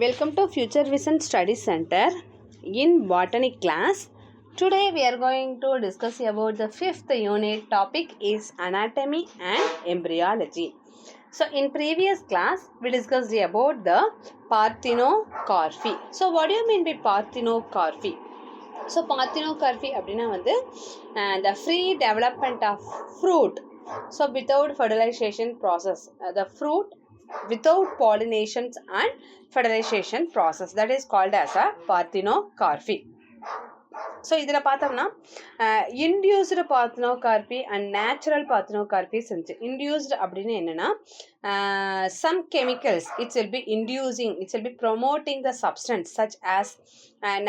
Welcome to Future Vision Study Center in Botany class. Today we are going to discuss about the fifth unit. Topic is anatomy and embryology. So in previous class we discussed about the parthenocarpy. So what do you mean by parthenocarpy? So parthenocarpy அப்படினா வந்து the free development of fruit. So without fertilization process, the fruit without pollinations and fertilization process, that is called as a parthenocarpy. So இதில் பார்த்தோம்னா induced பார்த்தினோகார்பி and natural பார்த்தினோகார்பிஸ் இருந்துச்சு. Induced அப்படின்னு என்னென்னா some chemicals it will be inducing, it will be promoting the substance such as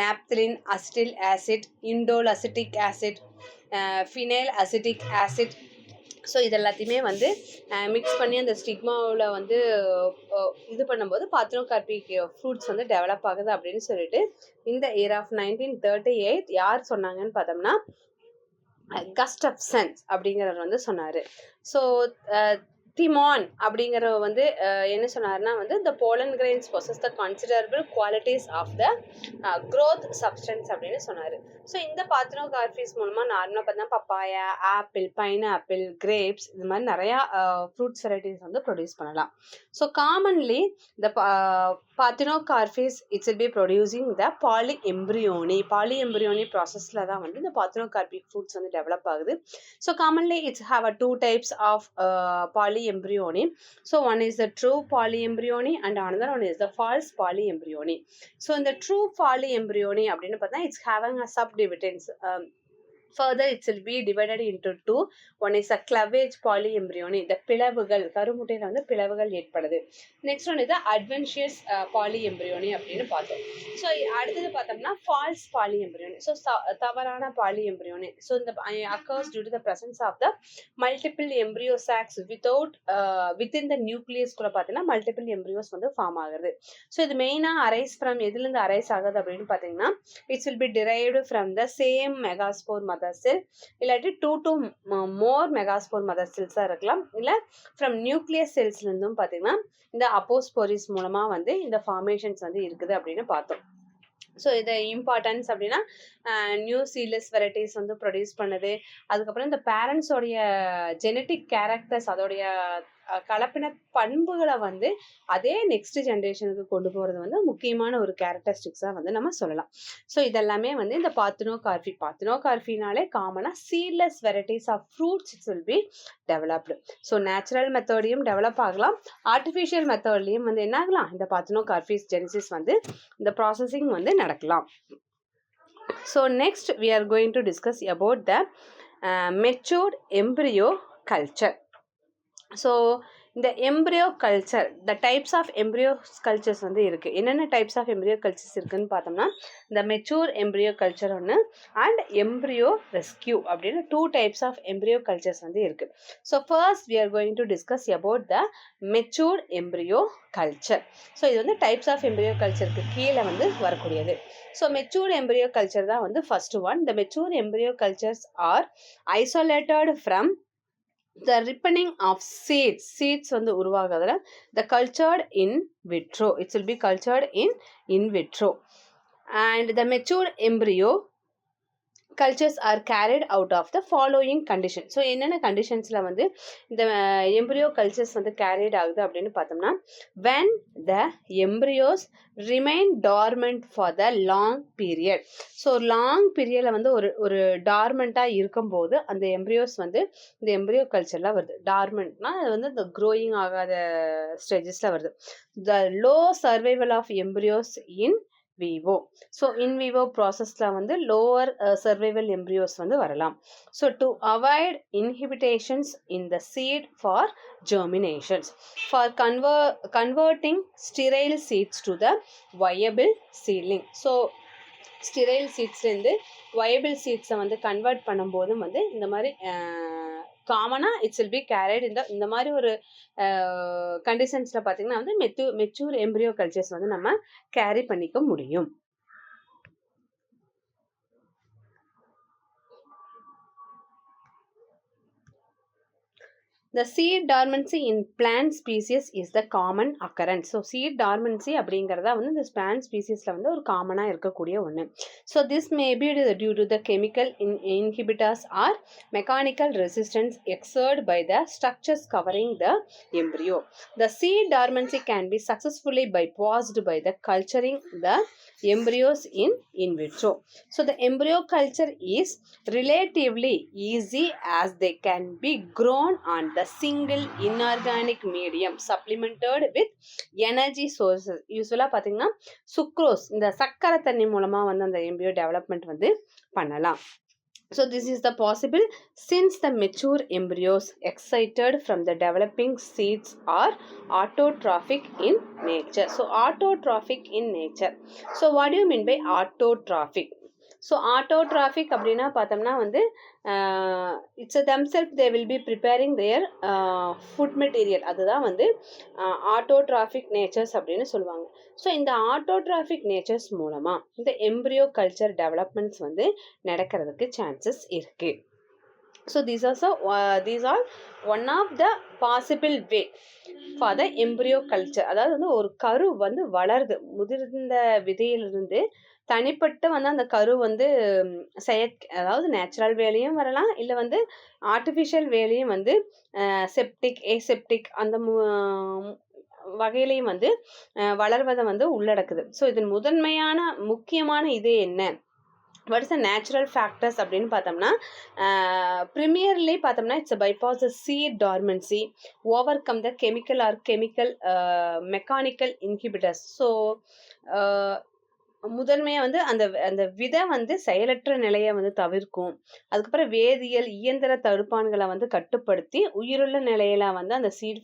naphthalene, acetyl acid, indole acetic acid, phenyl acetic acid. So இது எல்லாத்தையுமே வந்து mix பண்ணி அந்த ஸ்டிக்மாவில் வந்து இது பண்ணும்போது பார்த்தினோகார்பிக் ஃப்ரூட்ஸ் வந்து டெவலப் ஆகுது அப்படின்னு சொல்லிட்டு இந்த இயர் ஆஃப் 1938 யார் சொன்னாங்கன்னு பார்த்தோம்னா கஸ்டப்சன் அப்படிங்கிறவர் வந்து சொன்னார். ஸோ திமான் அப்படிங்கிறவ வந்து என்ன சொன்னார்னா வந்து the pollen grains possess the considerable qualities of the growth substance அப்படின்னு சொன்னார். ஸோ இந்த பார்த்தினோகார்பிஸ் மூலமாக நார்மலாக பார்த்தீங்கன்னா பப்பாயா, ஆப்பிள், பைனாப்பிள், கிரேப்ஸ் இது மாதிரி நிறையா ஃப்ரூட்ஸ் வெரைட்டிஸ் வந்து ப்ரொடியூஸ் பண்ணலாம். ஸோ காமன்லி இந்த parthenocarpies it's will be producing the polyembryony ப்ராசஸில் தான் வந்து இந்த பார்த்தினோகார்பிக் ஃப்ரூட்ஸ் வந்து டெவலப் ஆகுது. So commonly it's have a 2 types of polyembryony. So one is the true polyembryony and another one is the false polyembryony. So in the true polyembryony அப்படினு பார்த்தா it's having a subdivisions. Further it will be divided into 2. One is a cleavage polyembryony, the பிளவுகள் கருமுட்டையில் வந்து பிளவுகள் ஏற்படுது. Next one இது adventitious polyembryony அப்படின்னு பார்த்தோம். So அடுத்தது பார்த்தோம்னா false polyembryony. ஸோ தவறான polyembryony. ஸோ இந்த occurs due to the presence of the multiple embryo sacs within the nucleus கூட பார்த்தீங்கன்னா multiple embryos வந்து ஃபார்ம் ஆகுது. ஸோ இது மெயினாக அரைஸ் ஃப்ரம் எதுலேருந்து அரைஸ் ஆகுது அப்படின்னு பார்த்தீங்கன்னா it's will B derived from the same megaspore mother cell, இல்லாட்டி 2 to more megaspore mother cells இருக்கலாம், இல்லை from nucleus cells இருந்தும் பார்த்தீங்கன்னா இந்த அப்போஸ்போரிஸ் மூலமா வந்து இந்த ஃபார்மேஷன்ஸ் வந்து இருக்குது அப்படின்னு பார்த்தோம். ஸோ இது இம்பார்ட்டன்ஸ் அப்படின்னா நியூ சீட்லெஸ் வெரைட்டிஸ் வந்து ப்ரொடியூஸ் பண்ணுது. அதுக்கப்புறம் இந்த பேரண்ட்ஸோடைய ஜெனட்டிக் கேரக்டர்ஸ் அதோடைய கலப்பின பண்புகளை வந்து அதே நெக்ஸ்ட் ஜென்ரேஷனுக்கு கொண்டு போகிறது வந்து முக்கியமான ஒரு கேரக்டரிஸ்டிக்ஸாக வந்து நம்ம சொல்லலாம். ஸோ இதெல்லாமே வந்து இந்த பார்த்தினோகார்பினாலே காமனாக seedless varieties of fruits it's will be developed. So natural மெத்தட்லையும் டெவலப் ஆகலாம், ஆர்டிஃபிஷியல் மெத்தட்லையும் வந்து என்ன ஆகலாம், இந்த பார்த்தினோகார்பிஸ் ஜெனிசிஸ் வந்து இந்த ப்ராசஸிங் வந்து நடக்கலாம். So next we are going to discuss about the matured embryo culture. So இந்த embryo culture, the types of embryo cultures வந்து இருக்குது. என்னென்ன டைப்ஸ் ஆஃப் எம்ப்ரியோ கல்ச்சர்ஸ் இருக்குதுன்னு பார்த்தோம்னா இந்த மெச்சூர் எம்ப்ரியோ கல்ச்சர் ஒன்று அண்ட் எம்ப்ரியோ ரெஸ்கியூ அப்படின்னு 2 types ஆஃப் எம்ப்ரியோ கல்ச்சர்ஸ் வந்து இருக்குது. So first we are going to discuss about the mature embryo culture. So இது வந்து டைப்ஸ் ஆஃப் எம்ப்ரியோ கல்ச்சருக்கு கீழே வந்து வரக்கூடியது. ஸோ மெச்சூர் எம்ப்ரியோ கல்ச்சர் தான் வந்து first one. The mature embryo cultures R isolated from the ripening of seeds வந்து உருவாகுதுல the cultured in vitro, it will be cultured in vitro, and the matured embryo cultures are carried out of the following condition. So என்னென்ன கண்டிஷன்ஸில் வந்து இந்த embryo cultures வந்து carried ஆகுது அப்படின்னு பார்த்தோம்னா when the embryos remain dormant for the long period. So long பீரியடில் வந்து ஒரு டார்மெண்ட்டாக இருக்கும்போது அந்த எம்ப்ரியோஸ் வந்து இந்த எம்ப்ரியோ கல்ச்சரில் வருது. டார்மெண்ட்னா அது வந்து இந்த க்ரோயிங் ஆகாத ஸ்டேஜஸில் வருது. the low survival of embryos in vivo. So in vivo ப்ராசஸில் வந்து லோவர் சர்வைவல் எம்ப்ரியோஸ் வந்து வரலாம். So to avoid inhibitations in the seed for germinations for converting sterile seeds to the viable seedling. So sterile சீட்ஸ்லேருந்து viable சீட்ஸை வந்து convert பண்ணும்போதும் வந்து இந்த மாதிரி காமனாக இட்ஸ் வில் பி கேரிட் இந்த மாதிரி ஒரு கண்டிஷன்ஸில் பார்த்தீங்கன்னா வந்து மெச்சூர் எம்ப்ரியோ கல்ச்சர்ஸ் வந்து நம்ம கேரி பண்ணிக்க முடியும். The seed dormancy in plant species is the common occurrence. So seed dormancy அப்படிங்கிறதா வந்து இந்த plant speciesல வந்து ஒரு காமனா இருக்கக்கூடிய ஒன்று. So this may be due to the chemical inhibitors or mechanical resistance exerted by the structures covering the embryo. The seed dormancy can be successfully bypassed by the culturing the embryos in vitro. So the embryo culture is relatively easy as they can be grown on the single inorganic medium supplemented with energy sources. யூஸ்வலா பாத்தீங்கன்னா sucrose இந்த சக்கரை தண்ணி மூலமா வந்து அந்த எம்பியோ development வந்து பண்ணலாம். So this is the possible since the mature embryos excited from the developing seeds are autotrophic in nature. So autotrophic in nature. So what do you mean by autotrophic? So autotrophic அப்படின்னா பார்த்தோம்னா வந்து it's themselves they will be preparing their food material, அதுதான் வந்து autotrophic nature's அப்படின்னு சொல்லுவாங்க. So இந்த autotrophic nature's மூலமாக இந்த எம்ப்ரியோ கல்ச்சர் டெவலப்மெண்ட்ஸ் வந்து நடக்கிறதுக்கு சான்சஸ் இருக்குது. So these are one of the possible way for the embryo culture. அதாவது வந்து ஒரு கரு வந்து வளருது, முதிர்ந்த விதையிலிருந்து தனிப்பட்டு வந்து அந்த கரு வந்து அதாவது நேச்சுரல் வேலையும் வரலாம், இல்லை வந்து ஆர்டிஃபிஷியல் வேலையும் வந்து செப்டிக் ஏசெப்டிக் அந்த வகையிலையும் வந்து வளர்வதை வந்து உள்ளடக்குது. ஸோ இதன் முக்கியமான இது என்ன, what is the natural factors அப்படின்னு பார்த்தோம்னா primarily பார்த்தோம்னா it's a bypass the seed dormancy, overcome the chemical or mechanical inhibitors. So முதன்மையாக வந்து அந்த விதை வந்து செயலற்ற நிலையை வந்து தவிர்க்கும். அதுக்கப்புறம் வேதியியல் இயந்திர தடுப்பான்களை வந்து கட்டுப்படுத்தி உயிருள்ள நிலையில வந்து அந்த சீட்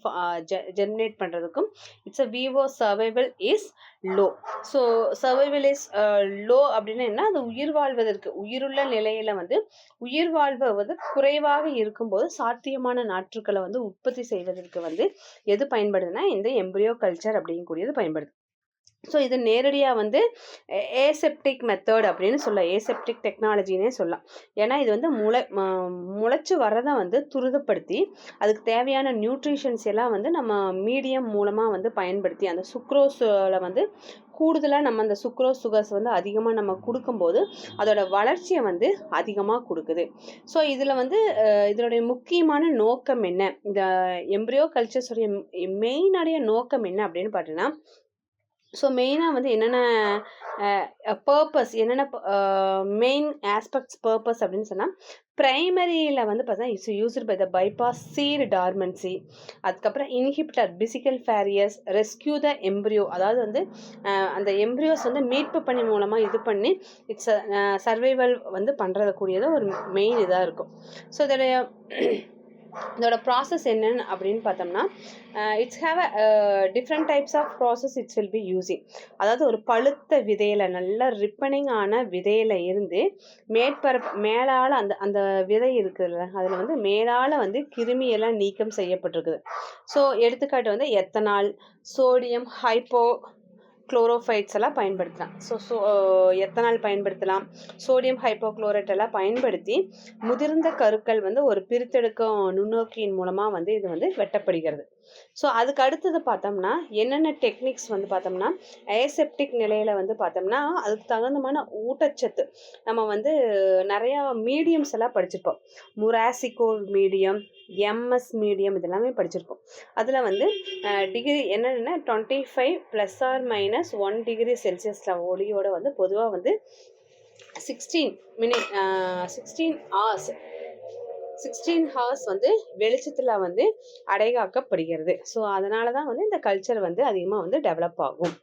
ஜெர்மினேட் பண்ணுறதுக்கும் it's a Vivo survival is low. So survival is low அப்படின்னா என்ன, அது உயிருள்ள நிலையில வந்து உயிர் வாழ்வு வந்து குறைவாக இருக்கும்போது சாத்தியமான நாற்றுக்களை வந்து உற்பத்தி செய்வதற்கு வந்து எது பயன்படுதுன்னா இந்த எம்ப்ரியோ கல்ச்சர் அப்படிங்கக்கூடியது பயன்படுது. ஸோ இது நேரடியாக வந்து ஏசெப்டிக் மெத்தட் அப்படின்னு சொல்லலாம், ஏசெப்டிக் டெக்னாலஜினே சொல்லலாம். ஏன்னா இது வந்து முளைச்சி வர்றதை வந்து துரிதப்படுத்தி அதுக்கு தேவையான நியூட்ரிஷன்ஸ் எல்லாம் வந்து நம்ம மீடியம் மூலமாக வந்து பயன்படுத்தி அந்த சுக்ரோஸில் வந்து கூடுதலாக நம்ம அந்த சுக்ரோஸ் சுகர்ஸ் வந்து அதிகமாக நம்ம கொடுக்கும்போது அதோட வளர்ச்சியை வந்து அதிகமாக கொடுக்குது. ஸோ இதில் வந்து இதனுடைய முக்கியமான நோக்கம் என்ன, இந்த எம்ப்ரியோ கல்ச்சர்ஸுடைய மெயினாடைய நோக்கம் என்ன அப்படின்னு பார்த்தீங்கன்னா, ஸோ மெயினாக வந்து என்னென்ன பர்பஸ், என்னென்ன மெயின் ஆஸ்பெக்ட்ஸ் பர்பஸ் அப்படின்னு சொன்னால், ப்ரைமரியில் வந்து பார்த்தா it's used by the bypass seed dormancy, அதுக்கப்புறம் inhibitor physical barriers, rescue the embryo, அதாவது வந்து அந்த எம்ப்ரியோஸ் வந்து மீட்பு பணி மூலமாக இது பண்ணி இட்ஸ் சர்வைவல் வந்து பண்ணுறதுக்கூடியது ஒரு மெயின் இதாக இருக்கும். ஸோ இதோட ப்ராசஸ் என்னன்னு அப்படின்னு பார்த்தோம்னா it's have a different types of process it's will be using. அதாவது ஒரு பழுத்த விதையில நல்ல ரிப்பனிங் ஆன விதையில இருந்து மேலால் அந்த விதை இருக்குதுல்ல அதில் வந்து மேலால் வந்து கிருமியெல்லாம் நீக்கம் செய்யப்பட்டிருக்குது. ஸோ எடுத்துக்காட்டு வந்து எத்தனால், சோடியம் குளோரோஃபைட்ஸ் எல்லாம் பயன்படுத்தலாம். ஸோ எத்தனால் பயன்படுத்தலாம், சோடியம் ஹைப்போக்ளோரைட் எல்லாம் பயன்படுத்தி முதிர்ந்த கருக்கள் வந்து ஒரு பிரித்தெடுக்கும் நுண்ணோக்கியின் மூலமாக வந்து இது வந்து வெட்டப்படுகிறது. ஸோ அதுக்கு அடுத்தது பார்த்தோம்னா என்னென்ன டெக்னிக்ஸ் வந்து பார்த்தோம்னா, ஏசெப்டிக் நிலையில் வந்து பார்த்தோம்னா அதுக்கு தகுந்தமான ஊட்டச்சத்து நம்ம வந்து நிறையா மீடியம்ஸ் எல்லாம் படிச்சிருப்போம். முராசிகோ மீடியம், எம்எஸ் மீடியம் இதெல்லாமே படிச்சிருப்போம். அதில் வந்து டிகிரி என்னென்னா 25 ± 1 டிகிரி செல்சியஸில் ஒளியோட வந்து பொதுவாக வந்து 16 ஹவர்ஸ் வந்து வெளிச்சத்தில் வந்து அடைகாக்கப்படுகிறது. ஸோ அதனால தான் வந்து இந்த கல்ச்சர் வந்து அதிகமாக வந்து டெவலப் ஆகும்.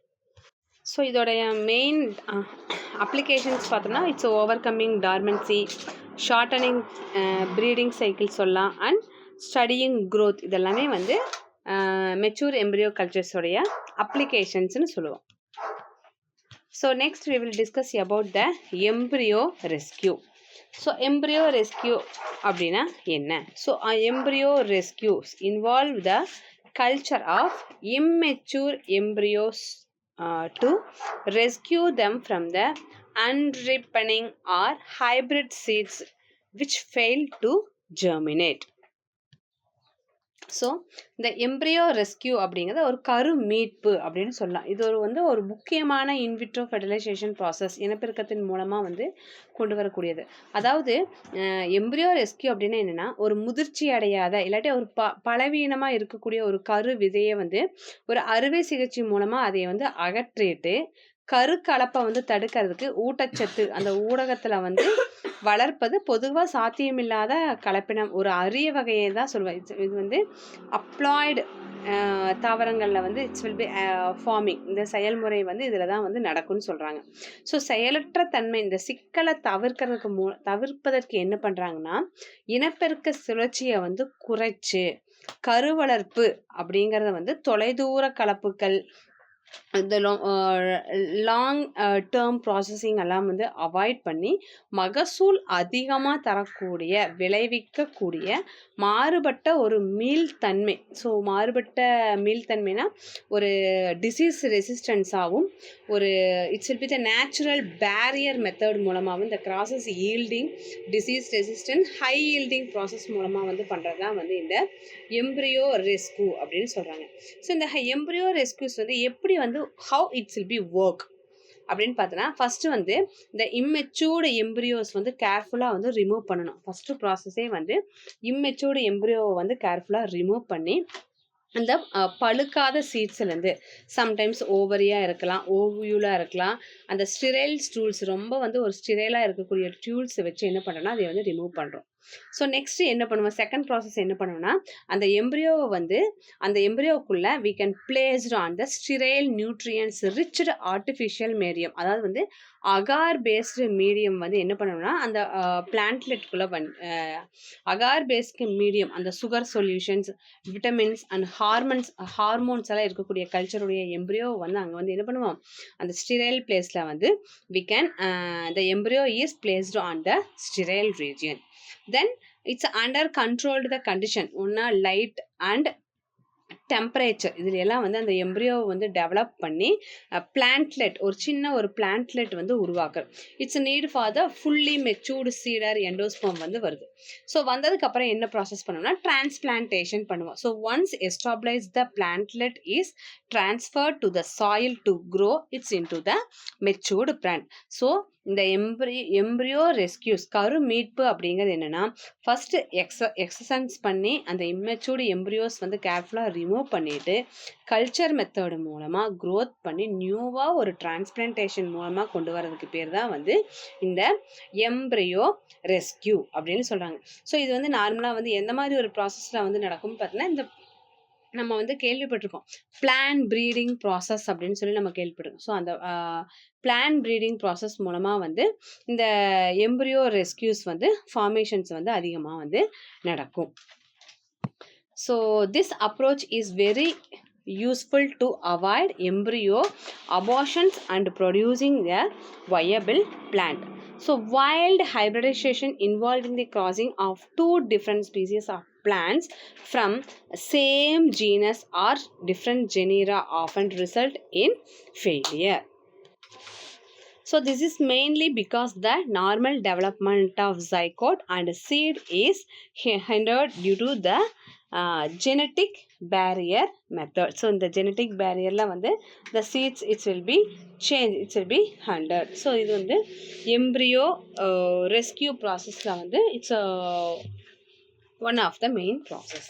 ஸோ இதோடைய மெயின் அப்ளிகேஷன்ஸ் பார்த்தோம்னா it's overcoming dormancy, shortening breeding cycle சொல்லலாம், அண்ட் ஸ்டடியிங் க்ரோத், இதெல்லாமே வந்து மெச்சூர் எம்ப்ரியோ கல்ச்சர்ஸோடைய அப்ளிகேஷன்ஸ்னு சொல்லுவோம். So next we will discuss about the embryo rescue. So embryo rescue அப்படின்னா என்ன? So embryo rescues involve the culture of immature embryos to rescue them from the unripening or hybrid seeds which fail to germinate. So இந்த embryo rescue அப்படிங்கிறது ஒரு கரு மீட்பு அப்படின்னு சொல்லலாம். இது ஒரு முக்கியமான இன்விட்ரோ ஃபெர்டிலைசேஷன் ப்ராசஸ், இனப்பெருக்கத்தின் மூலமாக கொண்டு வரக்கூடியது. அதாவது எம்ப்ரியோ ரெஸ்கியூ அப்படின்னா என்னென்னா, ஒரு முதிர்ச்சி அடையாத இல்லாட்டி ஒரு பலவீனமாக இருக்கக்கூடிய ஒரு கரு விதையை ஒரு அறுவை சிகிச்சை மூலமாக அதை அகற்றிட்டு கருக்கலப்பை தடுக்கிறதுக்கு ஊட்டச்சத்து அந்த ஊடகத்தில் வளர்ப்பது பொதுவாக சாத்தியமில்லாத கலப்பினம், ஒரு அரிய வகையை தான் சொல்லுவேன். இது அப்ளாய்டு தாவரங்களில் இட்ஸ் வில் பி ஃபார்மிங், இந்த செயல்முறை இதில் தான் நடக்கும்னு சொல்கிறாங்க. ஸோ செயலற்ற தன்மை இந்த சிக்கலை தவிர்ப்பதற்கு என்ன பண்ணுறாங்கன்னா, இனப்பெருக்க சுழற்சியை குறைச்சி கருவளர்ப்பு அப்படிங்கிறத தொலைதூர கலப்புகள், இந்த லாங் டேர்ம் ப்ராசஸிங் எல்லாம் அவாய்ட் பண்ணி மகசூல் அதிகமாக தரக்கூடிய விளைவிக்கக்கூடிய மாறுபட்ட ஒரு மீள்தன்மை. ஸோ மாறுபட்ட மீள்தன்மைனா ஒரு டிசீஸ் ரெசிஸ்டன்ஸாகவும் ஒரு it's will be the natural barrier method மூலமாகவும் இந்த crosses yielding disease resistant high yielding process மூலமாக பண்ணுறது தான் இந்த எம்ப்ரியோ ரெஸ்கியூ அப்படின்னு சொல்கிறாங்க. ஸோ இந்த எம்ப்ரியோ ரெஸ்கியூஸ் எப்படி how it will be work அப்படின்னு பார்த்தோன்னா, ஃபஸ்ட்டு இந்த இம்மெச்சூர்டு எம்ப்ரியோஸ் கேர்ஃபுல்லாக ரிமூவ் பண்ணணும். ஃபஸ்ட்டு ப்ராசஸே இம்மெச்சூர்டு எம்ப்ரியோவை கேர்ஃபுல்லாக ரிமூவ் பண்ணி அந்த பழுக்காத சீட்ஸ்லேருந்து, சம்டைம்ஸ் ஓவரியாக இருக்கலாம், ஓவியூலாக இருக்கலாம், அந்த ஸ்டிரைல் ஸ்டூல்ஸ் ரொம்ப ஒரு ஸ்டிரைலாக இருக்கக்கூடிய டியூல்ஸை வச்சு என்ன பண்ணுறோன்னா அதை ரிமூவ் பண்ணுறோம். ஸோ நெக்ஸ்ட்டு என்ன பண்ணுவோம், செகண்ட் ப்ராசஸ் என்ன பண்ணுவோம்னா, அந்த எம்ப்ரியோவை அந்த எம்ப்ரியோக்குள்ளே we can placed on the sterile nutrients rich artificial medium, அதாவது அகார் பேஸ்டு மீடியம் என்ன பண்ணணும்னா, அந்த பிளான்ட்லெட்குள்ளே அகார் பேஸ்டு மீடியம் அந்த sugar solutions, vitamins and hormones எல்லாம் இருக்கக்கூடிய கல்ச்சருடைய எம்ப்ரியோவை அங்கே என்ன பண்ணுவோம், அந்த ஸ்டிரைல் பிளேஸில் we can the embryo is placed on the sterile region. Then it's under controlled the condition, ஒன்னா light and டெம்பரேச்சர் இதில் எல்லாம் அந்த எம்ப்ரியோவை டெவலப் பண்ணி பிளான்ட்லெட் ஒரு சின்ன ஒரு பிளான்ட்லெட் உருவாக்குறது. It's need for the fully matured seeder endosperm வருது. ஸோ வந்ததுக்கப்புறம் என்ன ப்ராசஸ் பண்ணுவோம்னா, டிரான்ஸ்பிளான்டேஷன் பண்ணுவோம். So once establishes the plantlet is transferred to the soil to grow it's into the matured plant. So இந்த எம்ப்ரியோ ரெஸ்கியூஸ் கரு மீட்பு அப்படிங்கிறது என்னென்னா, ஃபஸ்ட்டு எக்ஸசைஸ் பண்ணி அந்த இம்மெச்சூர்டு எம்ப்ரியோஸ் கேர்ஃபுல்லாக ரிமூவ் பண்ணிவிட்டு கல்ச்சர் மெத்தடு மூலமாக க்ரோத் பண்ணி நியூவாக ஒரு டிரான்ஸ்பிளான்டேஷன் மூலமாக கொண்டு வரதுக்கு பேர் தான் இந்த எம்ப்ரியோ ரெஸ்கியூ அப்படின்னு சொல்கிறாங்க. ஸோ இது நார்மலாக எந்த மாதிரி ஒரு ப்ராசஸில் நடக்கும்னு பார்த்தீங்கன்னா, இந்த நம்ம கேள்விப்பட்டிருக்கோம் பிளான் ப்ரீடிங் ப்ராசஸ் அப்படின்னு சொல்லி நம்ம கேள்விப்பட்டிருக்கோம். ஸோ அந்த பிளான் ப்ரீடிங் ப்ராசஸ் மூலமாக இந்த எம்ப்ரியோ ரெஸ்கியூஸ் ஃபார்மேஷன்ஸ் அதிகமாக நடக்கும். So this approach is very useful to avoid embryo abortions and producing a viable plant. So wild hybridization involving the crossing of two different species of plants from same genus or different genera often result in failure. So this is mainly because the normal development of zygote and seed is hindered due to the genetic barrier method. So in the genetic barrier la the seeds it will be changed, it will be hindered. So இது embryo rescue process la it's one of the main process.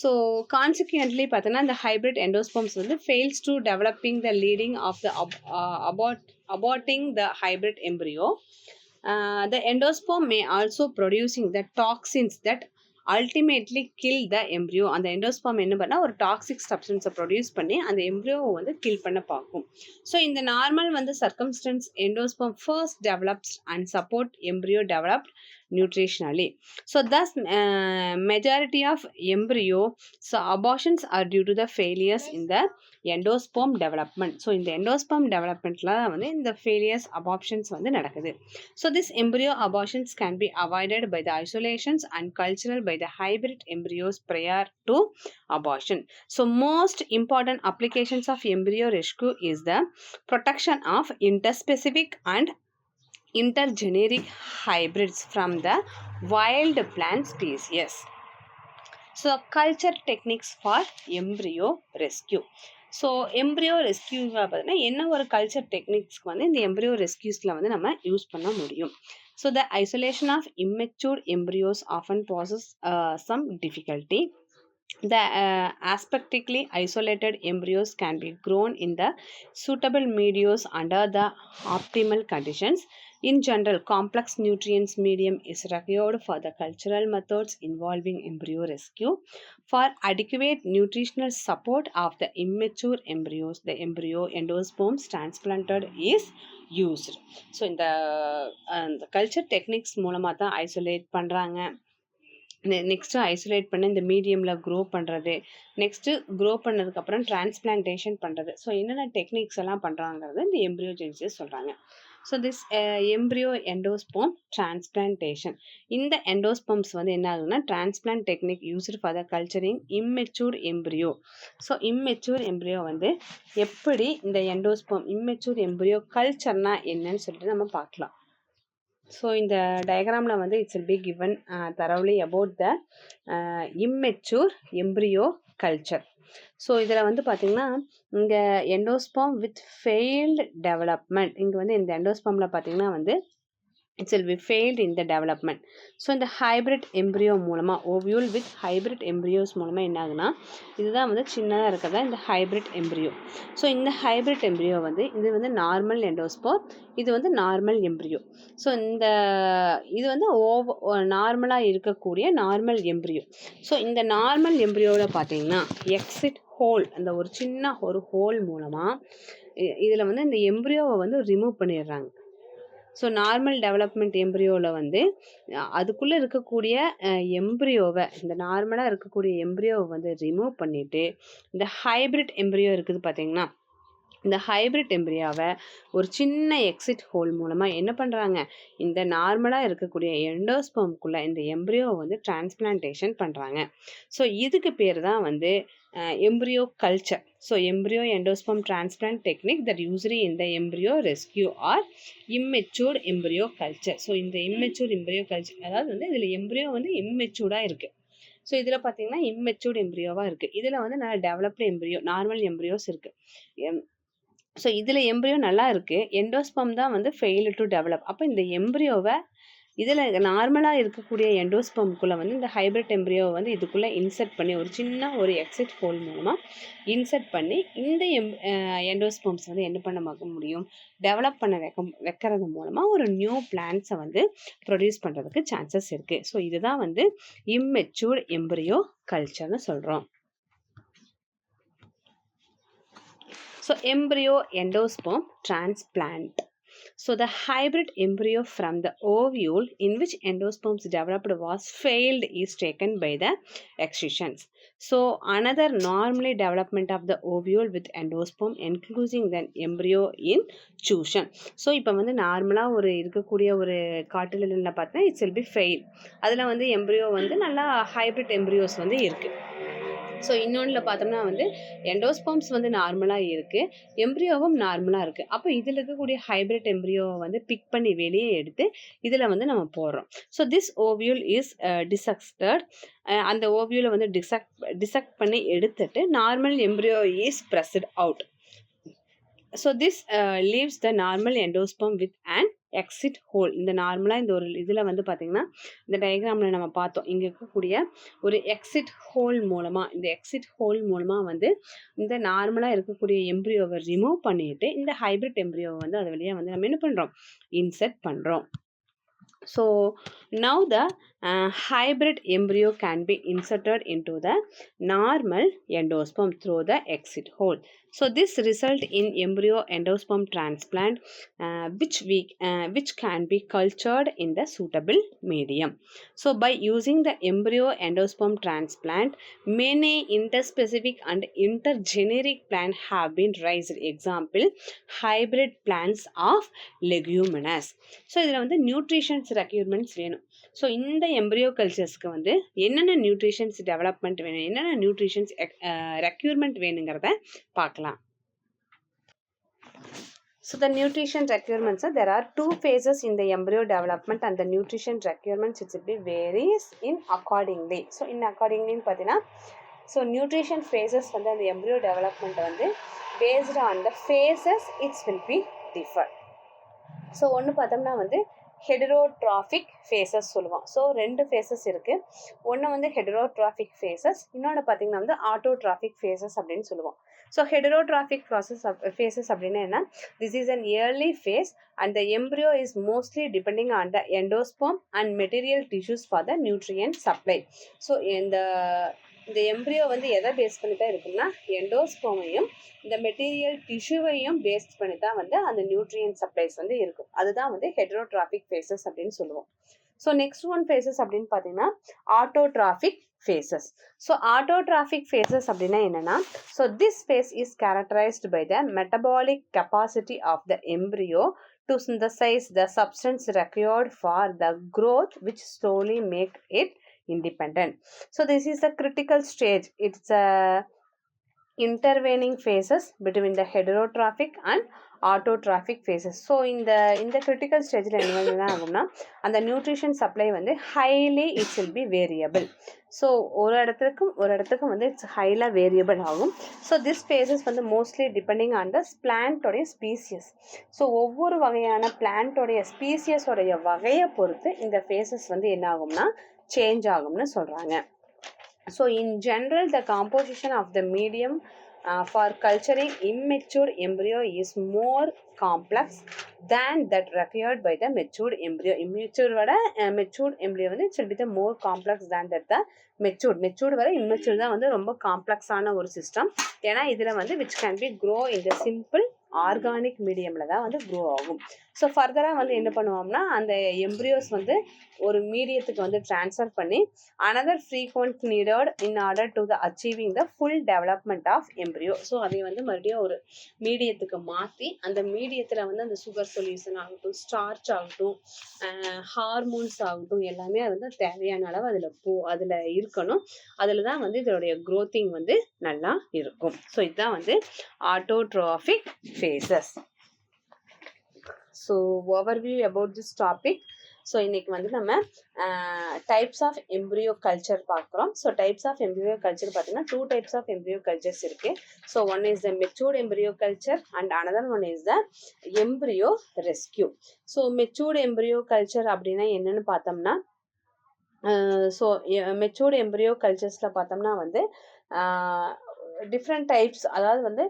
So consequently பார்த்தோன்னா, the hybrid endosperms fails to developing the leading of the aborting the hybrid embryo. The endosperm may also producing the toxins that ultimately kill the embryo. அந்த endosperm என்ன பண்ணா ஒரு toxic substance produce பண்ணி அந்த embryo kill பண்ண பார்க்கும். So in the normal circumstance endosperm first develops and support embryo developed nutritionally. So thus majority of embryo abortions are due to the failures in the endosperm development. So in the endosperm development la இந்த failures abortions நடக்குது. So this embryo abortions can be avoided by the isolations and cultural by the hybrid embryos prior to abortion. So most important applications of embryo rescue is the protection of interspecific and intergeneric hybrids from the wild plant species. So culture techniques for embryo rescue. So embryo ரெஸ்கியூவில் பார்த்தீங்கன்னா என்ன ஒரு culture டெக்னிக்ஸ்க்கு வந்து இந்த embryo ரெஸ்கியூஸில் வந்து நம்ம use பண்ண முடியும். So the isolation of immature embryos often poses some difficulty. The aspectically isolated embryos can be grown in the suitable mediums under the optimal conditions. In general, complex nutrients medium is required for the cultural methods involving embryo rescue. For adequate nutritional support of the immature embryos, the embryo endosperms transplanted is used. So இந்த culture techniques மூலமாக தான் isolate பண்ணுறாங்க. Next isolate பண்ணி இந்த மீடியமில் grow பண்ணுறது, next grow பண்ணதுக்கப்புறம் transplantation பண்ணுறது. ஸோ என்னென்ன டெக்னிக்ஸ் எல்லாம் பண்ணுறாங்கிறது இந்த எம்ப்ரியோ ஜெனிசிஸ் சொல்கிறாங்க. So this embryo endosperm transplantation. இந்த எண்டோஸ்பம்ஸ் வந்து என்ன ஆகுதுன்னா transplant technique used for the culturing immature embryo. So immature embryo வந்து எப்படி இந்த எண்டோஸ்போம் இம்மெச்சூர் எம்ப்ரியோ கல்ச்சர்னா என்னன்னு சொல்லிட்டு நம்ம பார்க்கலாம். ஸோ இந்த டயக்ராமில் வந்து it's will be given thoroughly about the immature embryo culture. So இதில் வந்து பார்த்திங்கன்னா இங்கே எண்டோஸ்பாம் வித் ஃபெயில்டு டெவலப்மெண்ட், இங்கே வந்து இந்த எண்டோஸ்பாமில் பார்த்திங்கன்னா வந்து it's will B failed in the development. So இந்த ஹைப்ரிட் எம்ப்ரியோ மூலமாக ஓவியூல் வித் ஹைப்ரிட் எம்ப்ரியோஸ் மூலமாக என்ன ஆகுனா இதுதான் வந்து சின்னதாக இருக்கிறதா இந்த ஹைப்ரிட் எம்ப்ரியோ. ஸோ இந்த ஹைப்ரிட் எம்ப்ரியோ வந்து இது வந்து நார்மல் எண்டோஸ்போர், இது வந்து நார்மல் எம்ப்ரியோ. ஸோ இந்த இது வந்து நார்மலாக இருக்கக்கூடிய நார்மல் எம்ப்ரியோ. ஸோ இந்த நார்மல் எம்ப்ரியோவில் பார்த்தீங்கன்னா எக்ஸிட் ஹோல், அந்த ஒரு சின்ன ஒரு ஹோல் மூலமாக இதில் வந்து இந்த எம்ப்ரியோவை வந்து ரிமூவ் பண்ணிடுறாங்க. ஸோ நார்மல் டெவலப்மெண்ட் எம்ப்ரியோவில் வந்து அதுக்குள்ளே இருக்கக்கூடிய எம்ப்ரியோவை, இந்த நார்மலாக இருக்கக்கூடிய எம்ப்ரியோவை வந்து ரிமூவ் பண்ணிவிட்டு இந்த ஹைப்ரிட் எம்ப்ரியோ இருக்குது பார்த்திங்கன்னா, இந்த ஹைப்ரிட் எம்ப்ரியாவை ஒரு சின்ன எக்ஸிட் ஹோல் மூலமாக என்ன பண்ணுறாங்க, இந்த நார்மலாக இருக்கக்கூடிய எண்டோஸ்பம்குள்ளே இந்த எம்ப்ரியோவை வந்து டிரான்ஸ்பிளான்டேஷன் பண்ணுறாங்க. ஸோ இதுக்கு பேர் தான் வந்து embryo culture. So embryo endosperm transplant technique that usually in the embryo rescue or immature embryo culture. So இந்த immature embryo culture அதாவது வந்து இதில் எம்ப்ரியோ வந்து இம்மெச்சூர்டாக இருக்குது. ஸோ இதில் பார்த்தீங்கன்னா இம்மெச்சூர்ட் எம்ப்ரியோவாக இருக்குது. இதில் வந்து நல்லா டெவலப்டு எம்ப்ரியோ நார்மல் எம்ப்ரியோஸ் இருக்குது. ஸோ இதில் எம்ப்ரியோ நல்லா இருக்குது, எண்டோஸ்பம் தான் வந்து ஃபெயில் டு டெவலப். அப்போ இந்த எம்ப்ரியோவை இதில் நார்மலாக இருக்கக்கூடிய எண்டோஸ்பம்குள்ளே வந்து இந்த ஹைப்ரிட் எம்ப்ரியோவை வந்து இதுக்குள்ளே இன்சர்ட் பண்ணி ஒரு சின்ன ஒரு எக்ஸிட் ஹோல் மூலமாக இன்சர்ட் பண்ணி இந்த எண்டோஸ்பம்ஸ் வந்து என்ன பண்ண முடியும், டெவலப் பண்ண வைக்கிறது மூலமாக ஒரு நியூ பிளான்ஸை வந்து ப்ரொடியூஸ் பண்ணுறதுக்கு சான்சஸ் இருக்குது. ஸோ இதுதான் வந்து இம்மெச்சூர் எம்ப்ரியோ கல்ச்சர்னு சொல்கிறோம். So embryo endosperm transplant. So the hybrid embryo from the ovule in which endosperms developed was failed is taken by the excisions. So another normally development of the ovule with endosperm including the embryo in fusion. So இப்போ வந்து நார்மலாக ஒரு இருக்கக்கூடிய ஒரு காட்டிலில் பார்த்தா it's will B fail. அதில் வந்து embryo வந்து நல்லா ஹைப்ரிட் எம்ப்ரியோஸ் வந்து இருக்குது. ஸோ இன்னொன்றில் பார்த்தோம்னா வந்து எண்டோஸ்பம்ஸ் வந்து நார்மலாக இருக்குது, எம்ப்ரியோவும் நார்மலாக இருக்குது. அப்போ இதில் இருக்கக்கூடிய ஹைப்ரிட் எம்ப்ரியோவை வந்து பிக் பண்ணி வெளியே எடுத்து இதில் வந்து நம்ம போடுறோம். So this ovule is dissected. அந்த ஓவியூலை வந்து டிசெக்ட் பண்ணி எடுத்துட்டு normal embryo is pressed out. So this leaves the normal endosperm with and exit hole. இந்த நார்மலாக இந்த ஒரு இதில் வந்து பார்த்திங்கன்னா இந்த டயக்ராமில் நம்ம பார்த்தோம், இங்கே இருக்கக்கூடிய ஒரு எக்ஸிட் ஹோல் மூலமாக இந்த எக்ஸிட் ஹோல் மூலமாக வந்து இந்த நார்மலாக இருக்கக்கூடிய எம்ப்ரியோவை ரிமூவ் பண்ணிவிட்டு இந்த ஹைப்ரிட் எம்ப்ரியோவை வந்து அது வழியாக வந்து நம்ம என்ன பண்ணுறோம், இன்சர்ட் பண்ணுறோம். So now the hybrid embryo can be inserted into the normal endosperm through the exit hole. So this result in embryo endosperm transplant which can be cultured in the suitable medium. So by using the embryo endosperm transplant, many interspecific and intergeneric plants have been raised. Example, hybrid plants of leguminous. So இதில் வந்து nutritions requirements வேணும். So இந்த embryo கல்ச்சர்ஸ்க்கு வந்து என்னென்ன nutritions development வேணும், என்னென்ன nutritions requirement வேணுங்கிறத பார்க்கலாம். So the nutrition requirements, there are two phases in the embryo development and the nutrition requirements it will be varies in accordingly. So in accordingly பார்த்தீங்கன்னா so nutrition phases வந்து அந்த embryo development வந்து based on the phases it will be differ. So ஒன்று பார்த்தோம்னா வந்து heterotrophic faces சொல்லுவோம். So ரெண்டு faces இருக்குது. ஒன்று வந்து ஹெட்ரோட்ராஃபிக் ஃபேஸஸ், இன்னொன்று பார்த்தீங்கன்னா வந்து ஆட்டோட்ராஃபிக் ஃபேஸஸ் அப்படின்னு சொல்லுவோம். ஸோ ஹெட்ரோட்ராஃபிக் ஃபேஸஸ் அப்படின்னா என்ன, this is an early phase and the embryo is mostly depending on the endosperm and material tissues for the nutrient supply. So இந்த எம்ப்ரியோ வந்து எதை பேஸ் பண்ணி தான் இருக்குன்னா எண்டோஸ்போமையும் இந்த மெட்டீரியல் டிஷ்யூவையும் பேஸ் பண்ணி தான் வந்து அந்த நியூட்ரியன்ட் சப்ளைஸ் வந்து இருக்கும். அதுதான் வந்து ஹெட்ரோட்ராஃபிக் ஃபேஸஸ் அப்படின்னு சொல்லுவோம். ஸோ நெக்ஸ்ட் ஒன் ஃபேஸஸ் அப்படின்னு பார்த்தீங்கன்னா autotrophic phases. So autotrophic phases அப்படின்னா என்னன்னா, so this phase is characterized by the metabolic capacity of the embryo to synthesize the substance required for the growth which slowly make it independent. So this is a critical stage. It's a intervening phases between the heterotrophic and autotrophic phases. So இந்த critical stageல என்ன ஆகும்னா அந்த nutrition supply வந்து highly it will be variable. So ஒரு இடத்துக்கும் வந்து it's ஹைலாக variable ஆகும். ஸோ திஸ் ஃபேஸஸ் வந்து மோஸ்ட்லி டிபெண்டிங் ஆன் த பிளான்ட்டோடைய ஸ்பீசியஸ். ஸோ ஒவ்வொரு வகையான பிளான்ட்டோடைய ஸ்பீசியஸோடைய வகையை பொறுத்து இந்த ஃபேஸஸ் வந்து என்ன ஆகும்னா சேஞ்ச் ஆகும்னு சொல்கிறாங்க. So in general, the composition of the medium for culturing immature embryo is more complex than that required by the matured embryo. Immature vada matured embryo வந்து it will be the more complex than that the matured வர immature தான் வந்து ரொம்ப காம்ப்ளெக்ஸான ஒரு system. ஏன்னா இதில் வந்து which can be grow in the simple organic மீடியமில் தான் வந்து க்ரோ ஆகும். ஸோ ஃபர்தராக வந்து என்ன பண்ணுவோம்னா அந்த எம்ப்ரியோஸ் வந்து ஒரு மீடியத்துக்கு வந்து ட்ரான்ஸ்ஃபர் பண்ணி another frequent needed in order to the achieving the full development of embryo. So அதை வந்து மறுபடியும் ஒரு மீடியத்துக்கு மாற்றி அந்த மீடியத்தில் வந்து அந்த சுகர் சொல்யூஷன் ஆகட்டும், ஸ்டார்ச் ஆகட்டும், ஹார்மோன்ஸ் ஆகட்டும் எல்லாமே அது வந்து தேவையான அளவு அதில் இருக்கணும். அதில் தான் வந்து இதோடைய க்ரோத்திங் வந்து நல்லா இருக்கும். ஸோ இதுதான் வந்து autotrophic phases. So overview about this topic. So இன்னைக்கு வந்து நம்ம டைப்ஸ் ஆஃப் எம்ப்ரியோ கல்ச்சர் பார்க்குறோம். So types of embryo culture பார்த்தீங்கன்னா 2 டைப்ஸ் ஆஃப் எம்ப்ரியோ கல்ச்சர்ஸ் இருக்குது. So one is the matured embryo culture and another one is the embryo rescue. So matured embryo culture அப்படின்னா என்னன்னு பார்த்தோம்னா, so matured embryo கல்ச்சர்ஸில் பார்த்தோம்னா வந்து different types, அதாவது வந்து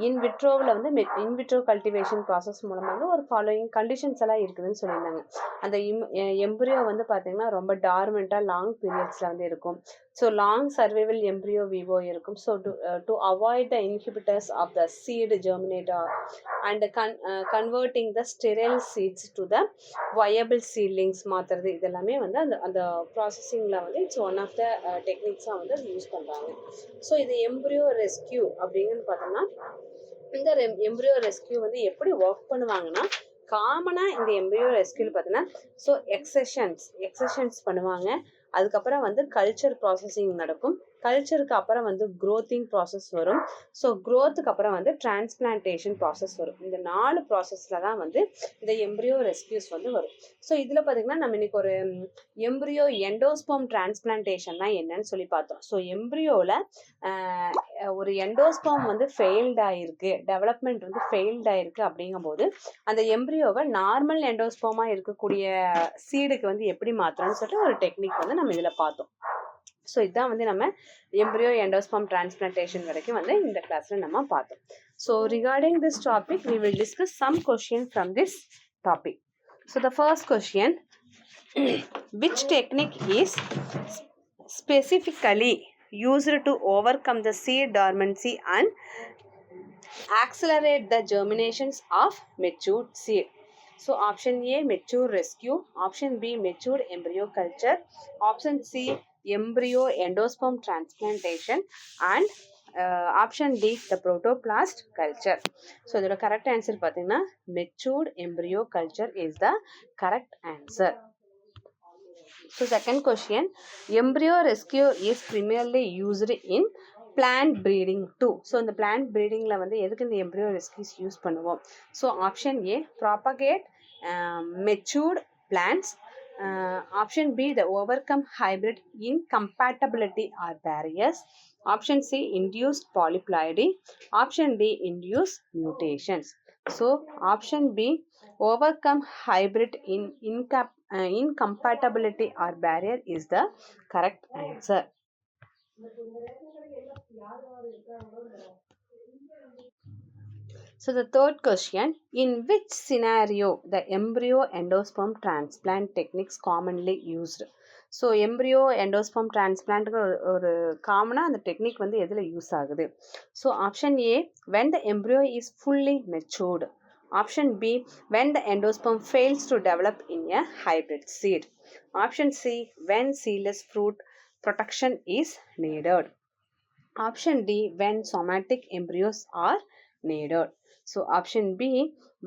இன்விட்ரோவில் வந்து இன்விட்ரோ கல்டிவேஷன் ப்ராசஸ் மூலமாக ஒரு ஃபாலோயிங் கண்டிஷன்ஸ் எல்லாம் இருக்குதுன்னு சொல்லியிருந்தாங்க. அந்த எம்ப்ரியோ வந்து பார்த்தீங்கன்னா ரொம்ப டார்மெண்ட்டாக லாங் பீரியட்ஸில் வந்து இருக்கும். So long survival embryo vivo இருக்கும். So to avoid the inhibitors of the seed germinator and converting the sterile seeds to the viable seedlings மாற்றுறது, இதெல்லாமே வந்து அந்த ப்ராசஸிங்கில் வந்து இட்ஸ் ஒன் ஆஃப் த டெக்னிக்ஸாக வந்து யூஸ் பண்ணுறாங்க. ஸோ இது எம்ப்ரியோ ரெஸ்கியூ அப்படிங்கன்னு பார்த்தோம்னா, இந்த எம்ப்ரியோ ரெஸ்கியூ வந்து எப்படி ஒர்க் பண்ணுவாங்கன்னா, காமனாக இந்த எம்ப்ரியோ ரெஸ்கியூவில் பார்த்தீங்கன்னா ஸோ எக்ஸஷன்ஸ் பண்ணுவாங்க. அதுக்கப்புறம் வந்து கல்ச்சர் ப்ராசஸிங் நடக்கும். கல்ச்சருக்கு அப்புறம் வந்து க்ரோத்திங் ப்ராசஸ் வரும். ஸோ க்ரோத்துக்கு அப்புறம் வந்து டிரான்ஸ்பிளான்டேஷன் ப்ராசஸ் வரும். இந்த 4 ப்ராசஸில் தான் வந்து இந்த எம்ப்ரியோ ரெஸ்கியூஸ் வந்து வரும். ஸோ இதில் பார்த்திங்கன்னா நம்ம இன்னைக்கு ஒரு எம்ப்ரியோ எண்டோஸ்போம் டிரான்ஸ்பிளான்டேஷன்னா என்னன்னு சொல்லி பார்த்தோம். ஸோ எம்ப்ரியோவில் ஒரு எண்டோஸ்போம் வந்து ஃபெயில்ட் ஆகிருக்கு, டெவலப்மெண்ட் வந்து ஃபெயில்ட் ஆகிருக்கு அப்படிங்கும்போது அந்த எம்ப்ரியோவை நார்மல் எண்டோஸ்போமாக இருக்கக்கூடிய சீடுக்கு வந்து எப்படி மாற்றுறோன்னு சொல்லிட்டு ஒரு டெக்னிக் வந்து நம்ம இதில் பார்த்தோம். ஸோ இதுதான் வந்து நம்ம எம்ப்ரியோ எண்டோஸ்போம் டிரான்ஸ்பிளான்டேஷன் வரைக்கும் வந்து இந்த கிளாஸில் நம்ம பார்த்தோம். So regarding this topic we will discuss some question from this topic. So the first question, which technique is specifically used to overcome the seed dormancy and accelerate the germinations of matured seed? So option A mature rescue, option B matured embryo culture, option C embryo endosperm transplantation and option D the protoplast culture. So the correct answer பார்த்தீங்கன்னா matured embryo culture is the correct answer. So second question, embryo rescue is primarily used in plant breeding too. So இந்த plant breedingல வந்து எதுக்கு இந்த embryo rescues use பண்ணுவோம்? So option A, propagate matured plants. Option B, the overcome hybrid incompatibility or barriers. Option C, induced polyploidy. Option D, induced mutations. So option B, overcome hybrid incompatibility or barrier is the correct answer. So the third question, in which scenario the embryo endosperm transplant techniques commonly used? So embryo endosperm டிரான்ஸ்பிளான்ட்டுக்கு ஒரு காமனாக அந்த technique வந்து எதில் use ஆகுது? So option A, when the embryo is fully matured. Option B, when the endosperm fails to develop in a hybrid seed. Option C, when seedless fruit protection is needed. Option D, when somatic embryos are needed. So option B,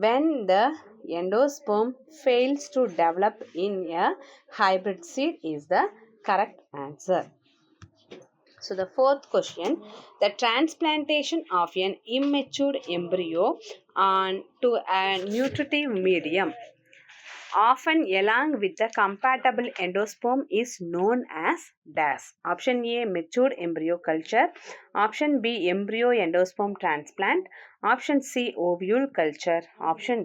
when the endosperm fails to develop in a hybrid seed is the correct answer. So the fourth question, the transplantation of an immature embryo onto a nutritive medium often along with the compatible endosperm is known as dash. Option A, matured embryo culture. Option B, embryo endosperm transplant. Option C, ovule culture. Option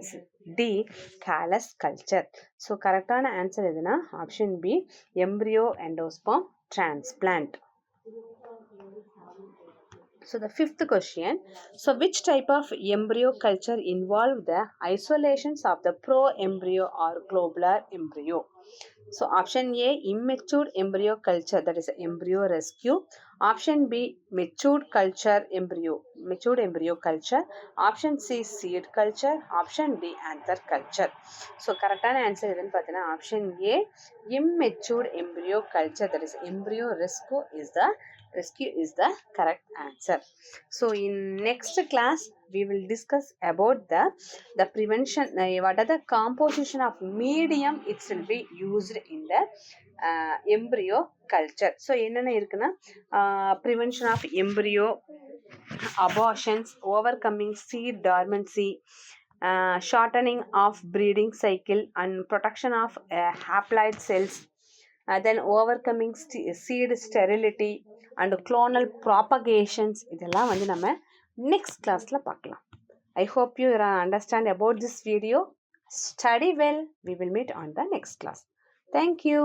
D, callus culture. So correct answer எதுனா option B, embryo endosperm transplant. So the fifth question, so which type of embryo culture involve the isolations of the pro-embryo or globular embryo? So option A, immature embryo culture, that is embryo rescue. Option B, matured embryo culture. Option C, seed culture. Option D, anther culture. So correct answer is option A, immature embryo culture, that is embryo rescue is the correct answer. So in next class we will discuss about the prevention, what are the composition of medium it will be used in the embryo culture. So என்னென்ன இருக்குன்னா prevention of embryo abortions, overcoming seed dormancy, shortening of breeding cycle and protection of haploid cells, then overcoming seed sterility and clonal propagations. இதெல்லாம் வந்து நம்ம next classல பார்க்கலாம். I hope you understand about this video. Study well. We will meet on the next class. Thank you.